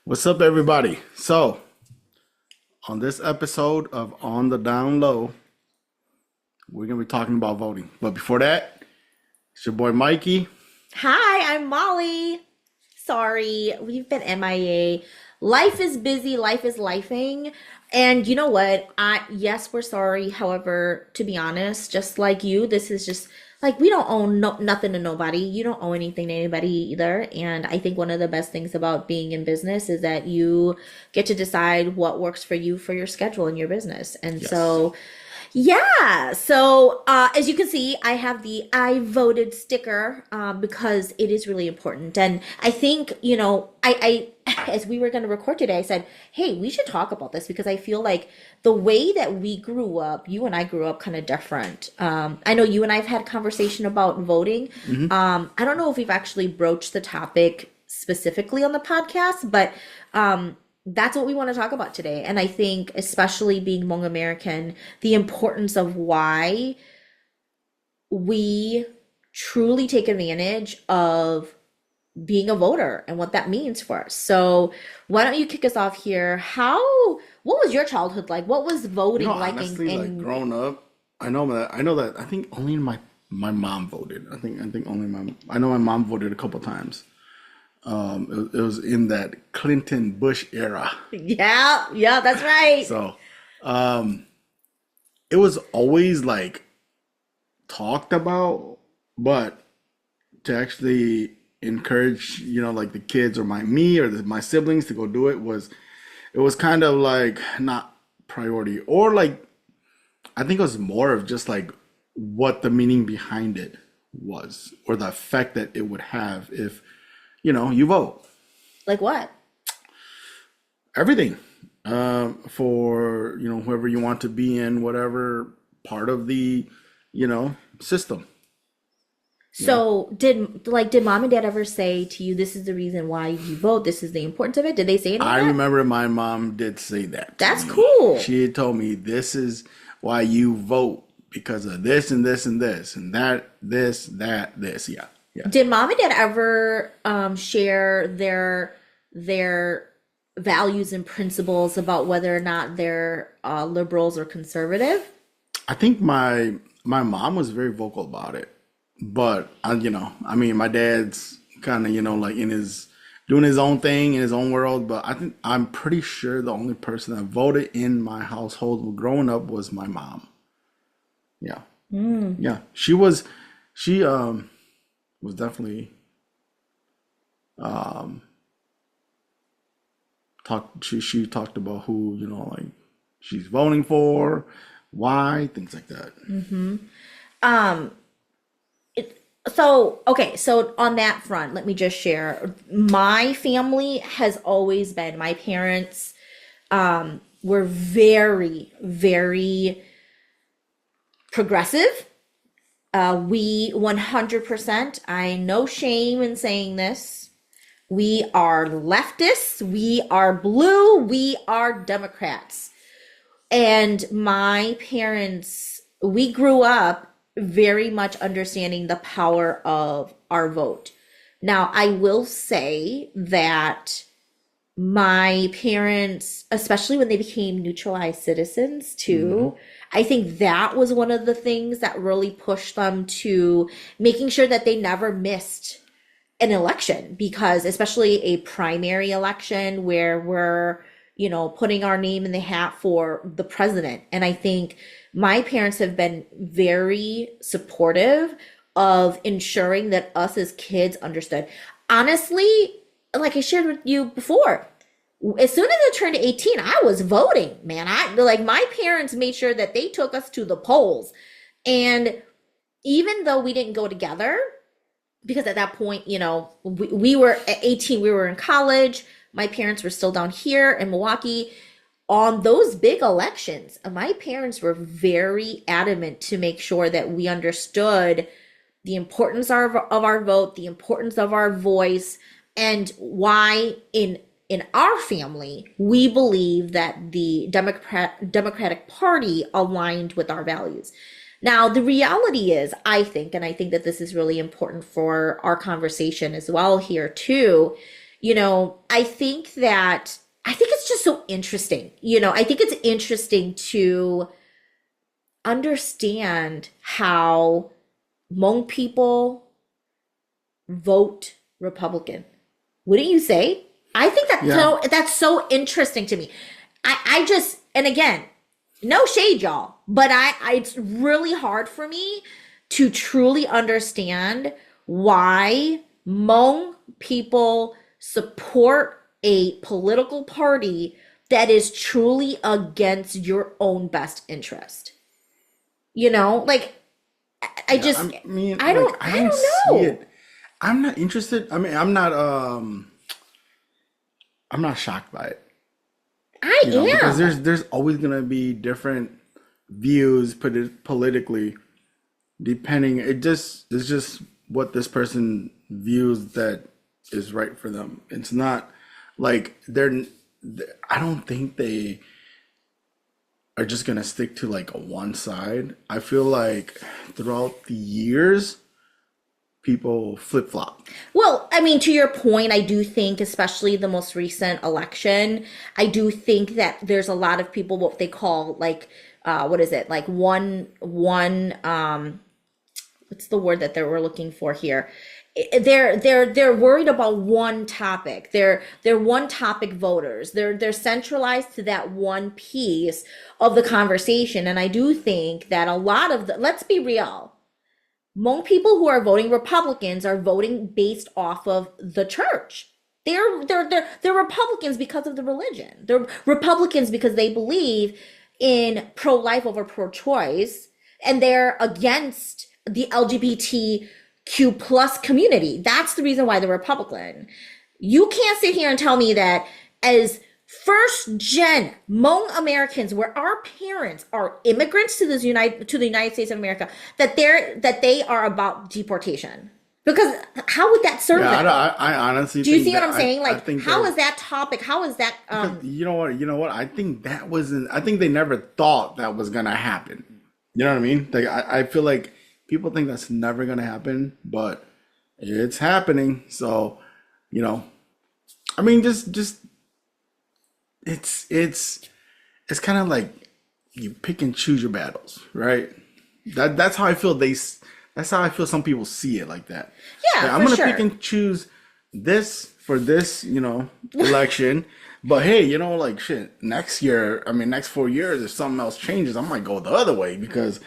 What's up, everybody? So, on this episode of On the Down Low, we're going to be talking about voting. But before that, it's your boy Mikey. Hi, I'm Molly. Sorry, we've been MIA. Life is busy, life is lifing. And you know what? Yes, we're sorry. However, to be honest, just like you, this is just like we don't owe nothing to nobody. You don't owe anything to anybody either. And I think one of the best things about being in business is that you get to decide what works for you for your schedule and your business. And Yes. so yeah. So, as you can see, I have the I voted sticker because it is really important. And I think, as we were going to record today, I said, hey, we should talk about this because I feel like the way that we grew up, you and I grew up kind of different. I know you and I have had conversation about voting. I don't know if we've actually broached the topic specifically on the podcast, but that's what we want to talk about today. And I think, especially being Hmong American, the importance of why we truly take advantage of being a voter and what that means for us. So why don't you kick us off here? What was your childhood like? What was voting like honestly, like growing up, I know that I think only my mom voted. I think only I know my mom voted a couple times. It was in that Clinton Bush era. Yeah, that's right. So, it was always like talked about, but to actually encourage, like the kids or my siblings to go do it was kind of like not priority, or like I think it was more of just like what the meaning behind it was, or the effect that it would have if you vote. Like what? Everything. For whoever you want to be in, whatever part of the system. So did mom and dad ever say to you, this is the reason why you vote, this is the importance of it? Did they say any of I that? remember my mom did say that to That's me. cool. She had told me this is why you vote, because of this and this and this and that, this. Yeah. Did mom and dad ever share their values and principles about whether or not they're liberals or conservative? I think my mom was very vocal about it, but my dad's kind of like doing his own thing in his own world. But I'm pretty sure the only person that voted in my household growing up was my mom. Yeah, yeah, she was definitely she talked about who like she's voting for, why, things like that. So on that front, let me just share. My family has always been, my parents were very, very progressive. We 100%, I no shame in saying this. We are leftists, we are blue, we are Democrats. And my parents, we grew up very much understanding the power of our vote. Now, I will say that my parents, especially when they became neutralized citizens too, I think that was one of the things that really pushed them to making sure that they never missed an election, because especially a primary election where we're, putting our name in the hat for the president. And I think my parents have been very supportive of ensuring that us as kids understood. Honestly, like I shared with you before, as soon as I turned 18, I was voting, man. My parents made sure that they took us to the polls. And even though we didn't go together, because at that point, we were at 18, we were in college. My parents were still down here in Milwaukee. On those big elections, my parents were very adamant to make sure that we understood the importance of our vote, the importance of our voice, and why in our family, we believe that the Democratic Party aligned with our values. Now, the reality is, I think that this is really important for our conversation as well here too, I think it's just so interesting. I think it's interesting to understand how Hmong people vote Republican. Wouldn't you say? I think Yeah. that's so interesting to me. I just, and again, no shade, y'all, but it's really hard for me to truly understand why Hmong people support a political party that is truly against your own best interest. Like I Yeah. just, I mean, like, I I don't don't see know. it. I'm not interested. I mean, I'm not shocked by it, because I am. there's always gonna be different views politically, depending. It's just what this person views that is right for them. It's not like I don't think they are just gonna stick to like a one side. I feel like throughout the years, people flip flop. Well, I mean, to your point, I do think, especially the most recent election, I do think that there's a lot of people, what they call like, what is it? Like what's the word that they were looking for here? They're worried about one topic. They're one topic voters. They're centralized to that one piece of the conversation. And I do think that a lot of let's be real, Hmong people who are voting Republicans are voting based off of the church. They're Republicans because of the religion. They're Republicans because they believe in pro-life over pro-choice, and they're against the LGBTQ plus community. That's the reason why they're Republican. You can't sit here and tell me that as first gen Hmong Americans, where our parents are immigrants to the United States of America, that they are about deportation. Because how would that serve Yeah, them? I honestly Do you think see what that I'm saying? I Like, think how they're is that topic? How is that because you know what, I think that wasn't. I think they never thought that was gonna happen. You know what I mean? Like I feel like people think that's never gonna happen, but it's happening. So, you know, I mean, just it's it's kind of like you pick and choose your battles, right? That's how I feel. That's how I feel. Some people see it like that. yeah, Like, I'm for gonna pick sure. and choose this for this, election. But hey, like shit. Next year, I mean, next 4 years, if something else changes, I might go the other way because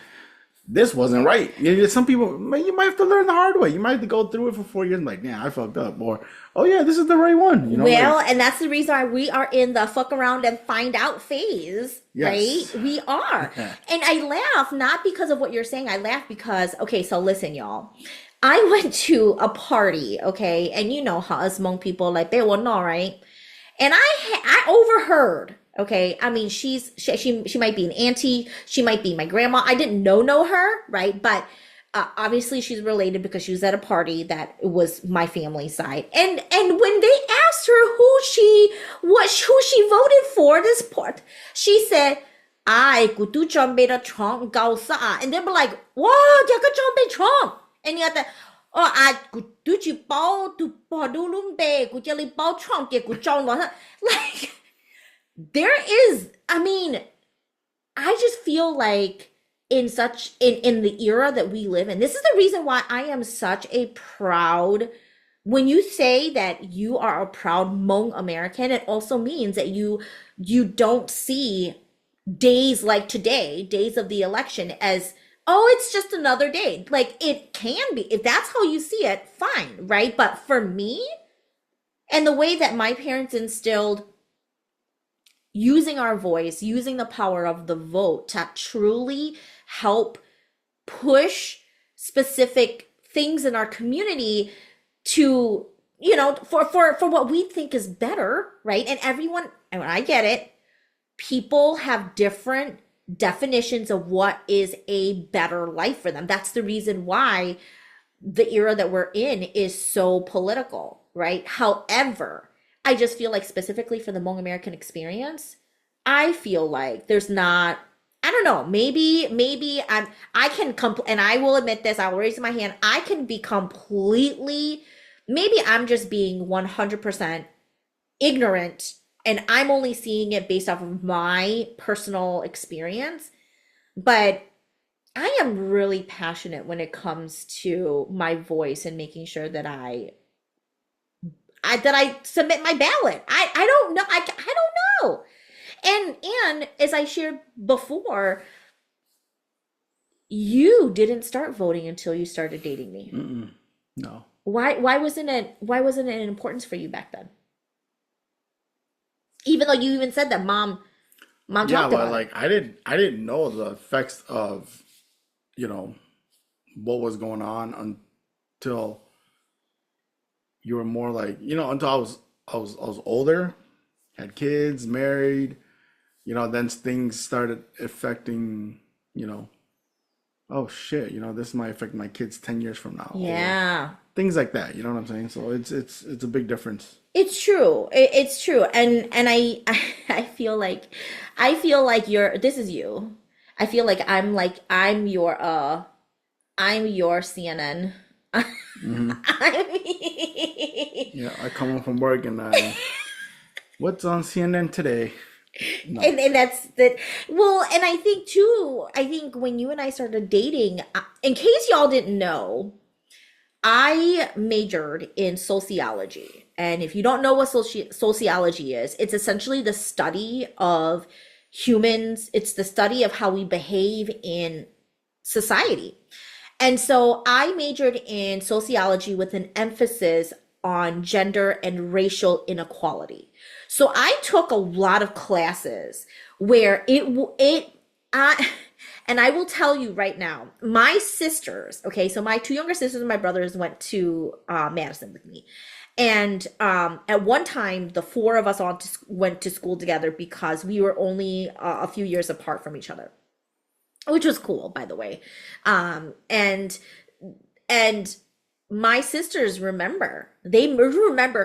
this wasn't right. Some people, man, you might have to learn the hard way. You might have to go through it for 4 years and like, yeah, I fucked up, or oh yeah, this is the right one. Like Well, and that's the reason why we are in the fuck around and find out phase, right? yes, We are. And I laugh not because of what you're saying. I laugh because, okay, so listen, y'all. I went to a party, okay, and you know how us Hmong people, like, they will know, right? And I overheard, okay, I mean, she might be an auntie, she might be my grandma. I didn't know her, right? But obviously she's related because she was at a party that was my family side. And when they asked her who she voted for this part, she said, "I could do John Beta Trump Gausa." And they were like, "What? You got John Beta Trump?" And you had the oh, I could do you bao to Podulumbe, could you bao Trump, you could John like there is, I mean, I just feel like in the era that we live in, this is the reason why I am such a proud, when you say that you are a proud Hmong American, it also means that you don't see days like today, days of the election, as oh, it's just another day. Like, it can be, if that's how you see it, fine, right? But for me, and the way that my parents instilled using our voice, using the power of the vote to truly help push specific things in our community to, for what we think is better, right? And everyone, and I get it, people have different definitions of what is a better life for them. That's the reason why the era that we're in is so political, right? However, I just feel like specifically for the Hmong American experience, I feel like there's not, I don't know, maybe I can and I will admit this, I will raise my hand, I can be completely maybe I'm just being 100% ignorant and I'm only seeing it based off of my personal experience. But I am really passionate when it comes to my voice and making sure that I submit my ballot. I don't know. I don't know. And as I shared before, you didn't start voting until you started dating me. Mm-mm. No. Why wasn't it an importance for you back then? Even though you even said that mom Yeah, talked but about it. like I didn't know the effects of, you know, what was going on until you were more like, until I was older, had kids, married, then things started affecting, you know, oh shit, this might affect my kids 10 years from now, or Yeah. things like that, you know what I'm saying? So it's a big difference. It's true. It's true. And I feel like you're this is you. I feel like I'm your CNN. Hmm. I Yeah, I come home from work and what's on CNN today? No. and that's that. Well, and I think too, I think when you and I started dating, in case y'all didn't know, I majored in sociology. And if you don't know what sociology is, it's essentially the study of humans, it's the study of how we behave in society. And so I majored in sociology with an emphasis on gender and racial inequality. So I took a lot of classes where I, and I will tell you right now, my sisters, okay, so my two younger sisters and my brothers went to Madison with me. And at one time, the four of us went to school together because we were only a few years apart from each other, which was cool, by the way. And my sisters remember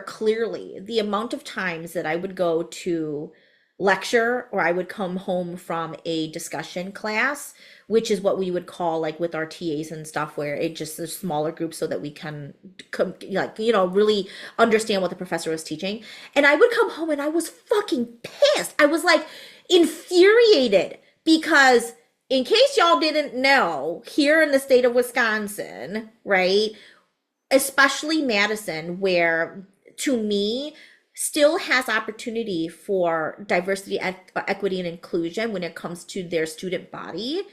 clearly the amount of times that I would go to lecture or I would come home from a discussion class, which is what we would call like with our TAs and stuff, where it just a smaller group so that we can like really understand what the professor was teaching. And I would come home and I was fucking pissed. I was like infuriated because in case y'all didn't know, here in the state of Wisconsin, right, especially Madison, where to me still has opportunity for diversity, equity, and inclusion when it comes to their student body,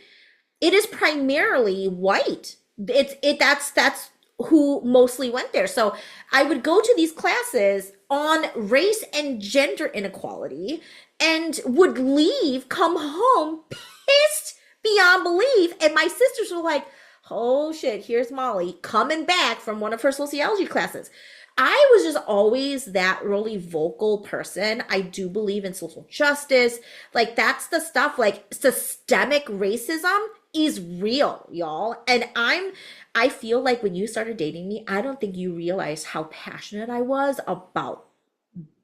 it is primarily white. That's who mostly went there. So I would go to these classes on race and gender inequality and would leave, come home pissed beyond belief. And my sisters were like, oh shit, here's Molly coming back from one of her sociology classes. I was just always that really vocal person. I do believe in social justice. Like, that's the stuff, like, systemic racism is real, y'all. And I feel like when you started dating me, I don't think you realized how passionate I was about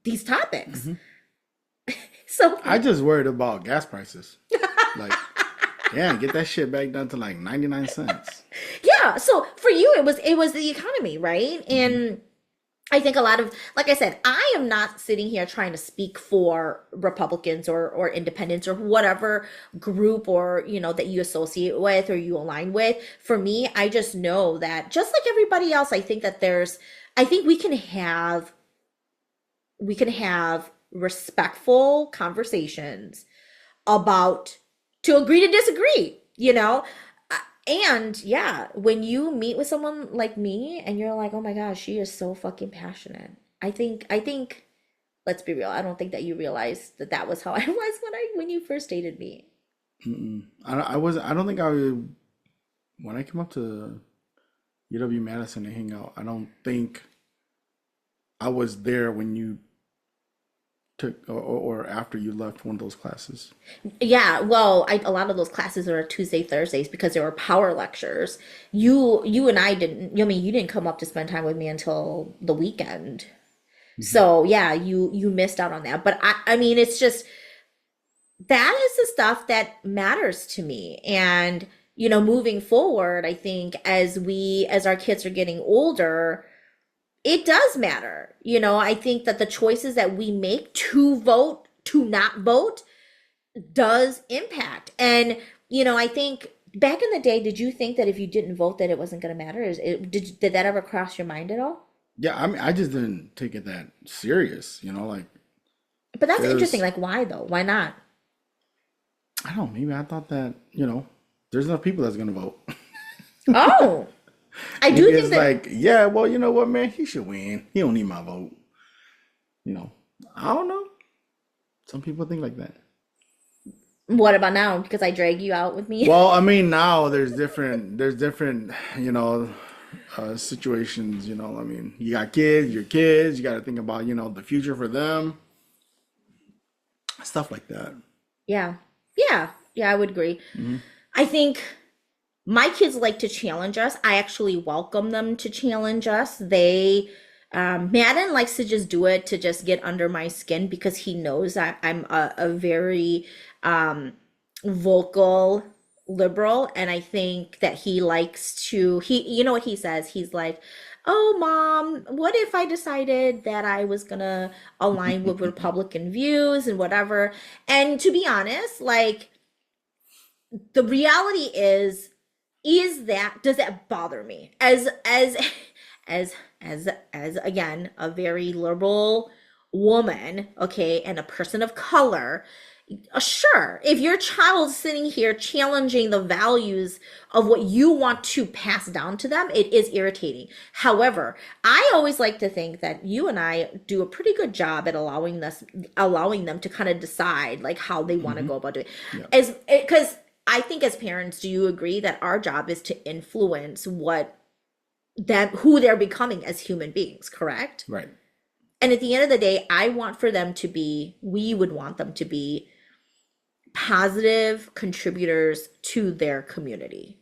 these topics. Hmm. So, I just worried about gas prices. Like, yeah, get that shit back down to like 99 cents. yeah, so for you it was the economy, right? Hmm. And I think a lot of, like I said, I am not sitting here trying to speak for Republicans or independents or whatever group or, that you associate with or you align with. For me, I just know that just like everybody else, I think we can have respectful conversations about to agree to disagree, and yeah, when you meet with someone like me and you're like, oh my gosh, she is so fucking passionate. I think, let's be real. I don't think that you realized that that was how I was when you first dated me. Mm-mm. I don't think I would, when I came up to UW Madison to hang out, I don't think I was there when you took or after you left one of those classes. Yeah, well, a lot of those classes are Tuesday, Thursdays because they were power lectures. You and I didn't. I mean, you didn't come up to spend time with me until the weekend. Hmm. So yeah, you missed out on that. But I mean, it's just that is the stuff that matters to me. And moving forward, I think as our kids are getting older, it does matter. I think that the choices that we make to vote, to not vote, does impact. And, I think back in the day, did you think that if you didn't vote that it wasn't going to matter? Did that ever cross your mind at all? Yeah, I mean, I just didn't take it that serious, like But that's interesting. there's, Like, why though? Why not? I don't know, maybe I thought that, there's enough people that's gonna vote. Oh, I Maybe do think it's that. like, yeah, well, you know what, man, he should win. He don't need my vote. You know, I don't know. Some people think like that. What about now? Because I drag you out with me. Well, I mean, now there's different, situations. I mean, you got kids, your kids. You got to think about, the future for them, stuff like that. Yeah. Yeah. Yeah, I would agree. Hmm. I think my kids like to challenge us. I actually welcome them to challenge us. Madden likes to just do it to just get under my skin because he knows I'm a very um, vocal liberal. And I think that he likes to, you know what he says? He's like, oh, mom, what if I decided that I was gonna align with Republican views and whatever? And to be honest, like, the reality is that does that bother me as as again a very liberal woman, okay, and a person of color. Sure, if your child's sitting here challenging the values of what you want to pass down to them, it is irritating. However, I always like to think that you and I do a pretty good job at allowing them to kind of decide like how they want to Hmm. go about doing Yeah. it. As because I think as parents, do you agree that our job is to influence who they're becoming as human beings, correct? Right. And at the end of the day, we would want them to be positive contributors to their community,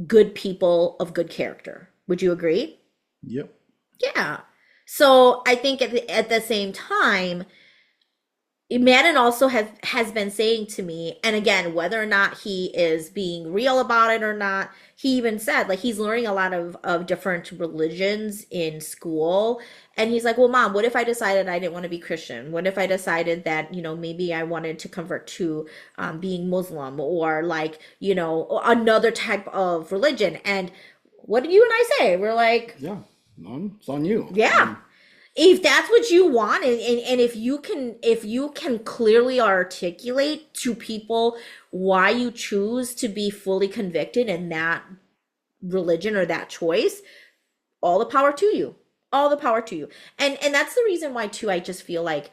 good people of good character. Would you agree? Yep. Yeah. So I think at the same time, Madden also has been saying to me, and again, whether or not he is being real about it or not, he even said like he's learning a lot of different religions in school. And he's like, well, mom, what if I decided I didn't want to be Christian? What if I decided that, maybe I wanted to convert to being Muslim or like, another type of religion? And what do you and I say? We're like, Yeah. It's on you. I yeah, mean, if that's what you want, and if you can clearly articulate to people why you choose to be fully convicted in that religion or that choice, all the power to you, all the power to you. And that's the reason why too, I just feel like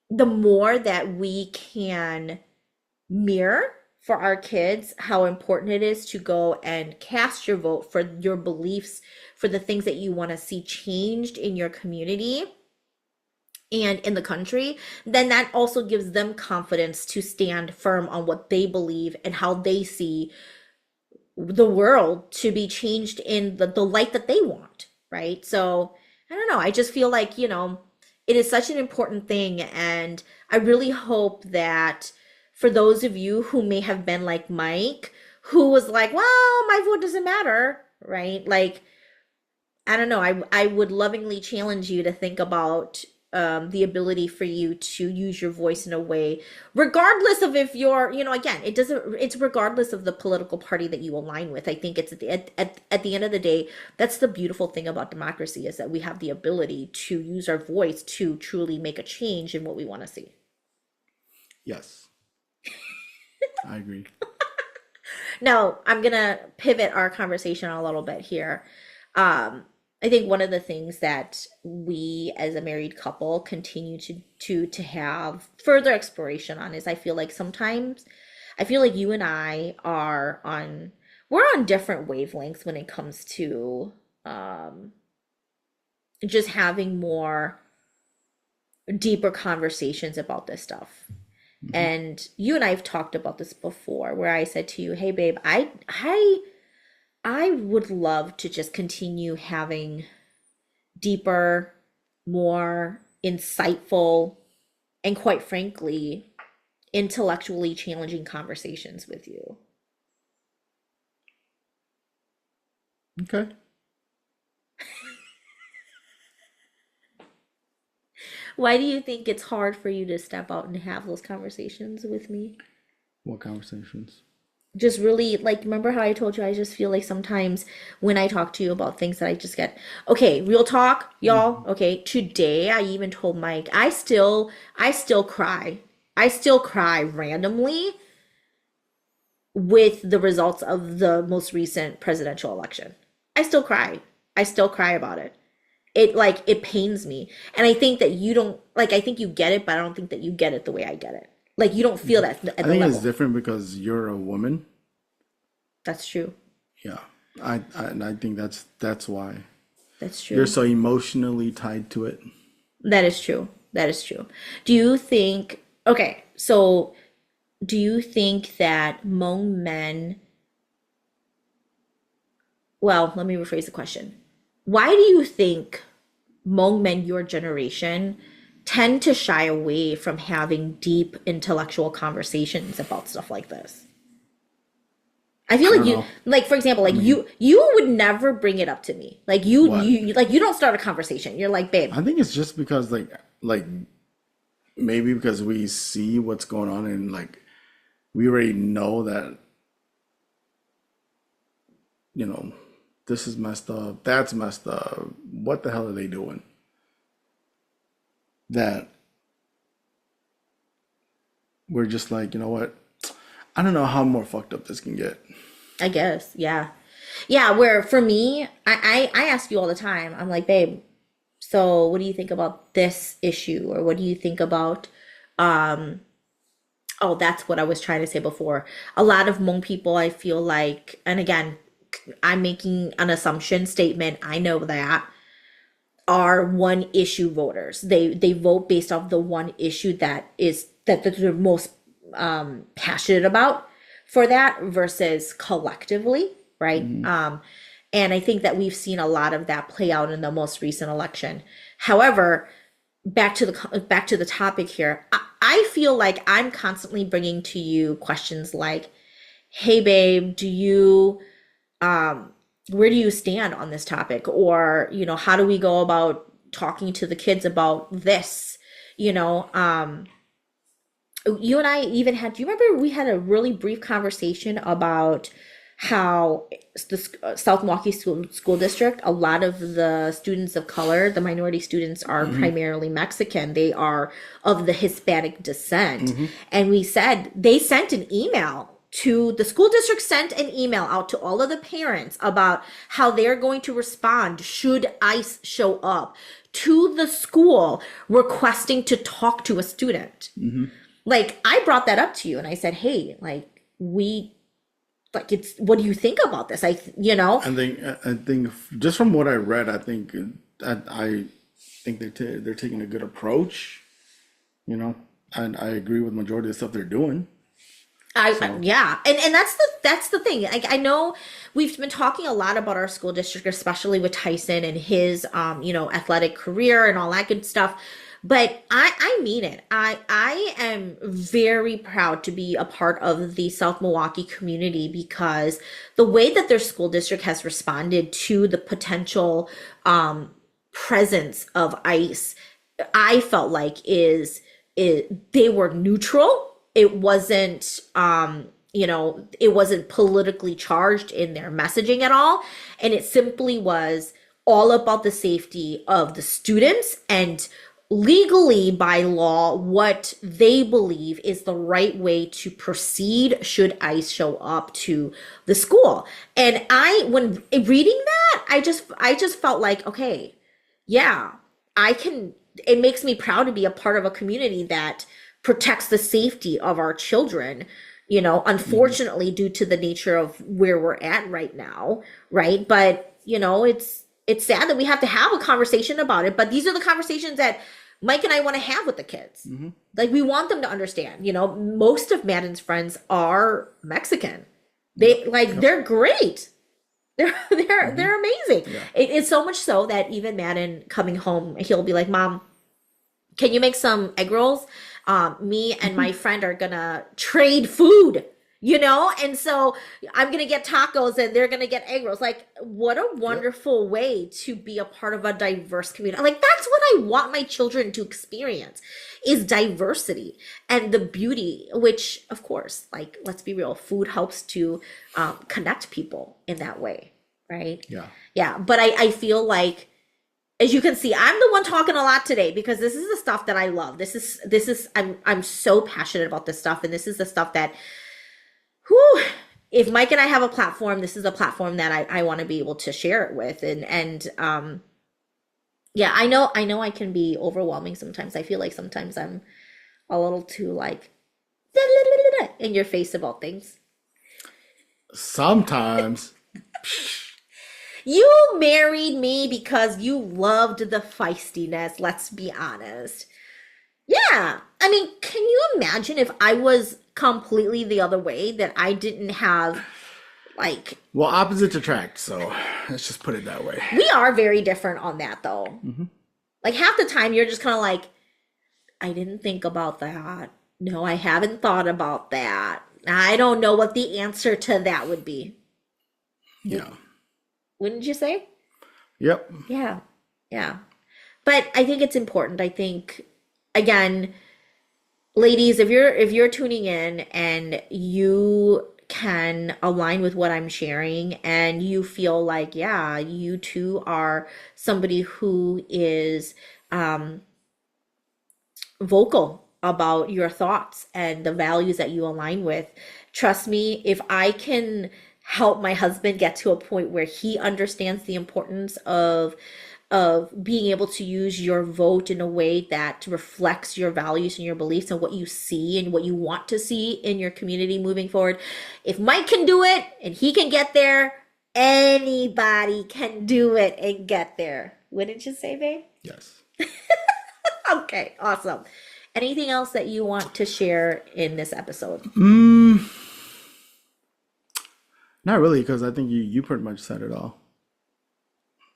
the more that we can mirror for our kids how important it is to go and cast your vote for your beliefs, for the things that you want to see changed in your community and in the country, then that also gives them confidence to stand firm on what they believe and how they see the world to be changed in the light that they want, right? So I don't know. I just feel like, it is such an important thing. And I really hope that for those of you who may have been like Mike, who was like, well, my vote doesn't matter, right? Like, I don't know. I would lovingly challenge you to think about the ability for you to use your voice in a way, regardless of if you're, again, it's regardless of the political party that you align with. I think it's at the end of the day, that's the beautiful thing about democracy is that we have the ability to use our voice to truly make a change in what we want to see. yes, I agree. Now, I'm gonna pivot our conversation a little bit here. I think one of the things that we as a married couple continue to have further exploration on is I feel like sometimes I feel like you and I we're on different wavelengths when it comes to um just having more deeper conversations about this stuff. Hmm. And you and I have talked about this before where I said to you, "Hey babe, I would love to just continue having deeper, more insightful, and quite frankly, intellectually challenging conversations with you." Okay. Why do you think it's hard for you to step out and have those conversations with me? What conversations? Just really, like, remember how I told you I just feel like sometimes when I talk to you about things that I just get, okay, real talk, y'all. Mhm. Okay, today I even told Mike I still cry. I still cry randomly with the results of the most recent presidential election. I still cry. I still cry about it. It pains me. And I think that you don't, like, I think you get it, but I don't think that you get it the way I get it. Like, you don't feel that at I the think it's level. different because you're a woman. That's true. Yeah. And I think that's why That's you're true. so emotionally tied to it. That is true. That is true. Do you think, okay, so do you think that Hmong men, well, let me rephrase the question. Why do you think Hmong men your generation tend to shy away from having deep intellectual conversations about stuff like this? I feel I like don't you, know. like, for example, I like mean, you would never bring it up to me. Like what? you don't start a conversation. You're like, babe, I think it's just because like maybe because we see what's going on and like we already know that, you know, this is messed up, that's messed up. What the hell are they doing? That we're just like, you know what? I don't know how more fucked up this can get. I guess, yeah. Yeah, where for me, I ask you all the time. I'm like, babe, so what do you think about this issue? Or what do you think about oh, that's what I was trying to say before. A lot of Hmong people, I feel like, and again, I'm making an assumption statement. I know that are one issue voters. They vote based off the one issue that they're most passionate about for that versus collectively, right? Hmm. And I think that we've seen a lot of that play out in the most recent election. However, back to the topic here, I feel like I'm constantly bringing to you questions like, "Hey, babe, do you where do you stand on this topic?" Or, how do we go about talking to the kids about this? You know, you and I even had, do you remember we had a really brief conversation about how the South Milwaukee school district, a lot of the students of color, the minority students are Hmm. primarily Mexican. They are of the Hispanic descent. Hmm. And we said they sent an email to the school district, sent an email out to all of the parents about how they're going to respond should ICE show up to the school requesting to talk to a student. Hmm. Like, I brought that up to you and I said, hey, like, it's, what do you think about this? I think just from what I read, I think they're taking a good approach. You know, and I agree with majority of the stuff they're doing. So yeah. And that's the thing. Like, I know we've been talking a lot about our school district, especially with Tyson and his, athletic career and all that good stuff. But I mean it. I am very proud to be a part of the South Milwaukee community because the way that their school district has responded to the potential presence of ICE, I felt like they were neutral. It wasn't it wasn't politically charged in their messaging at all, and it simply was all about the safety of the students and legally by law what they believe is the right way to proceed should ICE show up to the school. And when reading that, I just felt like, okay, yeah, I can, it makes me proud to be a part of a community that protects the safety of our children, mhm. unfortunately, due to the nature of where we're at right now, right? But, it's sad that we have to have a conversation about it, but these are the conversations that Mike and I want to have with the kids. Mhm. Like, we want them to understand, most of Madden's friends are Mexican. Yep. Yep. They're great. They're they're Mhm. they're amazing. Yeah. It's so much so that even Madden coming home, he'll be like, "Mom, can you make some egg rolls? Me and my friend are gonna trade food." And so I'm gonna get tacos and they're gonna get egg rolls. Like, what a Yep. wonderful way to be a part of a diverse community. Like, that's what I want my children to experience is diversity and the beauty, which of course, like, let's be real, food helps to connect people in that way, right? Yeah. Yeah, but I feel like, as you can see, I'm the one talking a lot today because this is the stuff that I love. This is I'm so passionate about this stuff, and this is the stuff that, whew, if Mike and I have a platform, this is a platform that I want to be able to share it with. And yeah, I know I can be overwhelming sometimes. I feel like sometimes I'm a little too like in your face about things. Sometimes. You married me because you loved the feistiness, let's be honest. Yeah. I mean, can you imagine if I was completely the other way, that I didn't have like, Well, opposites attract, so let's just put it that way. we are very different on that though. Hmm. Like half the time you're just kind of like, I didn't think about that. No, I haven't thought about that. I don't know what the answer to that would be. Yeah. Wouldn't you say? Yep. Yeah. Yeah. But I think it's important. I think, again, ladies, if you're tuning in and you can align with what I'm sharing and you feel like, yeah, you too are somebody who is um vocal about your thoughts and the values that you align with. Trust me, if I can help my husband get to a point where he understands the importance of being able to use your vote in a way that reflects your values and your beliefs and what you see and what you want to see in your community moving forward. If Mike can do it and he can get there, anybody can do it and get there. Wouldn't you say, babe? Yes. Okay, awesome. Anything else that you want to share in this episode? Mm, not really, because I think you pretty much said it all.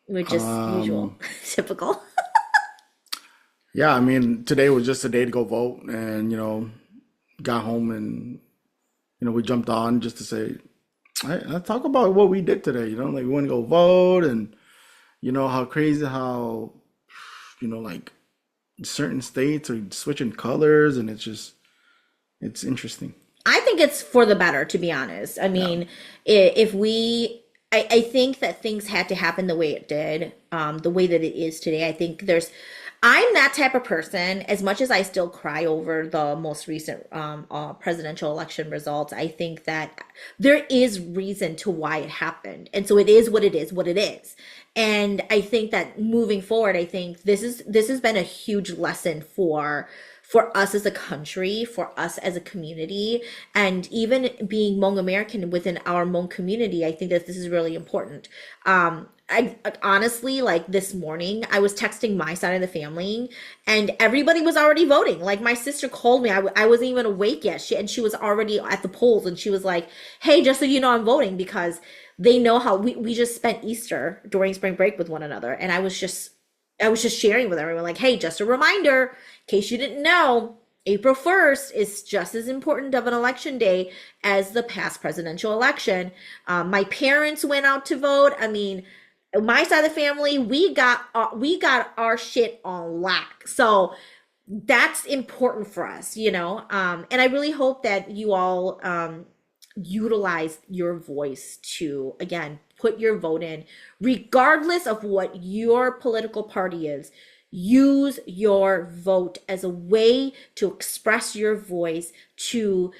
Which is usual, Um, typical. yeah, I mean, today was just a day to go vote, and got home and we jumped on just to say, I talk about what we did today. Like we want to go vote, and how crazy how like certain states are switching colors, and it's interesting. I think it's for the better, to be honest. I Yeah. mean, if we, I think that things had to happen the way it did, the way that it is today. I'm that type of person. As much as I still cry over the most recent presidential election results, I think that there is reason to why it happened, and so it is what it is, what it is. And I think that moving forward, I think this has been a huge lesson for us as a country, for us as a community, and even being Hmong American within our Hmong community. I think that this is really important. I honestly, like this morning, I was texting my side of the family, and everybody was already voting. Like my sister called me, I wasn't even awake yet. She was already at the polls, and she was like, "Hey, just so you know, I'm voting," because they know how we just spent Easter during spring break with one another, and I was just sharing with everyone, like, hey, just a reminder, in case you didn't know, April 1st is just as important of an election day as the past presidential election. My parents went out to vote. I mean, my side of the family, we got our shit on lock. So that's important for us, and I really hope that you all utilize your voice to, again, put your vote in, regardless of what your political party is. Use your vote as a way to express your voice, to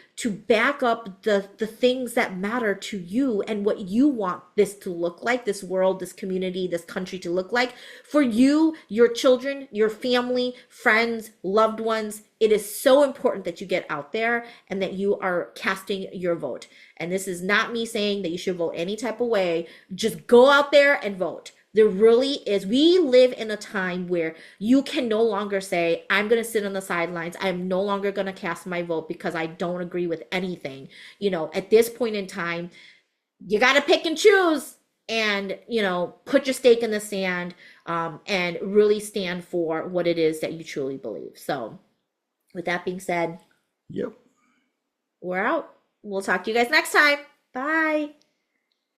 back up the things that matter to you and what you want this to look like, this world, this community, this country to look like for you, your children, your family, friends, loved ones. It is so important that you get out there and that you are casting your vote. And this is not me saying that you should vote any type of way. Just go out there and vote. There really is. We live in a time where you can no longer say, I'm going to sit on the sidelines. I'm no longer going to cast my vote because I don't agree with anything. At this point in time, you got to pick and choose and, put your stake in the sand, and really stand for what it is that you truly believe. So, with that being said, Yep. we're out. We'll talk to you guys next time. Bye.